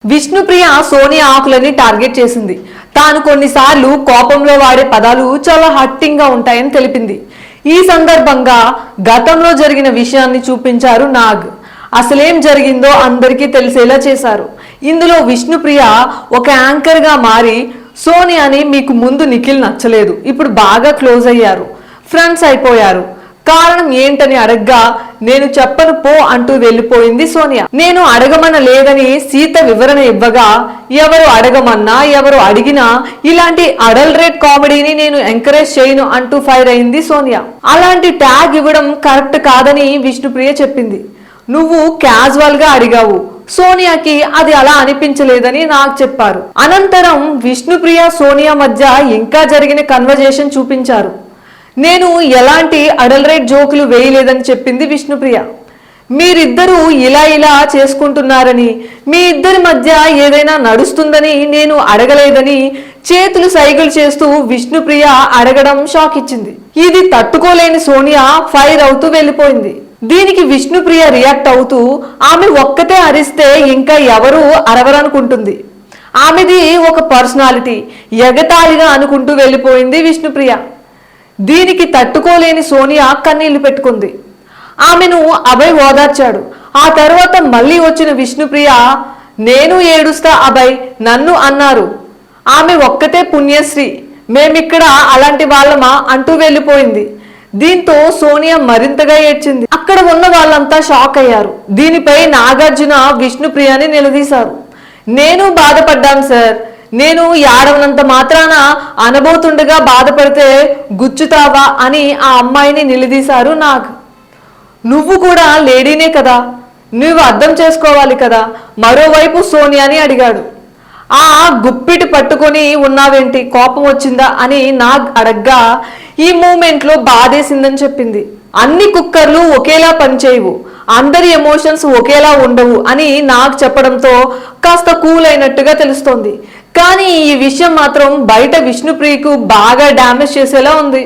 Vishnupriya Sonia ఆకులని target చేసింది. తాను కొన్నిసార్లు కోపంలో వాడే పదాలు చాలా హట్టింగ్ గా ఉంటాయని తెలిపింది. ఈ సందర్భంగా గతంలో జరిగిన విషయాన్ని చూపించారు నాగ్. అసలేం జరిగిందో అందరికీ తెలిసేలా చేశారు. ఇందులో విష్ణుప్రియ ఒక యాంకర్ గా మారి సోనియాని మీకు ముందు నిఖిల్ నచ్చలేదు, ఇప్పుడు బాగా క్లోజ్ అయ్యారు, ఫ్రెండ్స్ అయిపోయారు, కారణం ఏంటని అడగ్గా నేను చెప్పను పో అంటూ వెళ్ళిపోయింది సోనియా. నేను అడగమన లేదని సీత వివరణ ఇవ్వగా ఎవరు అడగమన్నా ఎవరు అడిగినా ఇలాంటి అడల్టరేట్ కామెడీని నేను ఎంకరేజ్ చేయను అంటూ ఫైర్ అయింది సోనియా. అలాంటి ట్యాగ్ ఇవ్వడం కరెక్ట్ కాదని విష్ణుప్రియ చెప్పింది. నువ్వు క్యాజువల్ గా అడిగావు, సోనియాకి అది అలా అనిపించలేదని నాకు చెప్పారు. అనంతరం విష్ణుప్రియ సోనియా మధ్య ఇంకా జరిగిన కన్వర్జేషన్ చూపించారు. నేను ఎలాంటి అడల్టరేట్ జోకులు వేయలేదని చెప్పింది విష్ణుప్రియ. మీరిద్దరూ ఇలా చేసుకుంటున్నారని, మీ ఇద్దరి మధ్య ఏదైనా నడుస్తుందని నేను అడగలేదని చేతులు సైకిల్ చేస్తూ విష్ణుప్రియ అడగడం షాక్ ఇచ్చింది. ఇది తట్టుకోలేని సోనియా ఫైర్ అవుతూ వెళ్ళిపోయింది. దీనికి విష్ణుప్రియ రియాక్ట్ అవుతూ ఆమె ఒక్కతే అరిస్తే ఇంకా ఎవరు అరవరనుకుంటుంది, ఆమెది ఒక పర్సనాలిటీ, ఎగతాళిగా అనుకుంటూ వెళ్ళిపోయింది విష్ణుప్రియ. దీనికి తట్టుకోలేని సోనియా కన్నీళ్లు పెట్టుకుంది. ఆమెను అభయ్ ఓదార్చాడు. ఆ తర్వాత మళ్ళీ వచ్చిన విష్ణుప్రియ నేను ఏడుస్తా అభయ్, నన్ను అన్నారు, ఆమె ఒక్కతే పుణ్యశ్రీ, మేమిక్కడ అలాంటి వాళ్ళమా అంటూ వెళ్ళిపోయింది. దీంతో సోనియా మరింతగా ఏడ్చింది. అక్కడ ఉన్న వాళ్ళంతా షాక్ అయ్యారు. దీనిపై నాగార్జున విష్ణుప్రియని నిలదీశారు. నేను బాధపడ్డాను సార్, నేను ఏడవనంత మాత్రాన అనబోతుండగా బాధపడితే గుచ్చుతావా అని ఆ అమ్మాయిని నిలదీశారు నాగ్. నువ్వు కూడా లేడీనే కదా, నువ్వు అర్థం చేసుకోవాలి కదా, మరోవైపు సోనియాని అడిగాడు. ఆ గుప్పిటి పట్టుకొని ఉన్నావేంటి, కోపం వచ్చిందా అని నాగ్ అడగ్గా ఈ మూమెంట్ లో బాధేసిందని చెప్పింది. అన్ని కుక్కర్లు ఒకేలా పనిచేయవు, అందరి ఎమోషన్స్ ఒకేలా ఉండవు అని నాకు చెప్పడంతో కాస్త కూల్ అయినట్టుగా తెలుస్తోంది. కానీ ఈ విషయం మాత్రం బయట విష్ణుప్రియకు బాగా డ్యామేజ్ చేసేలా ఉంది.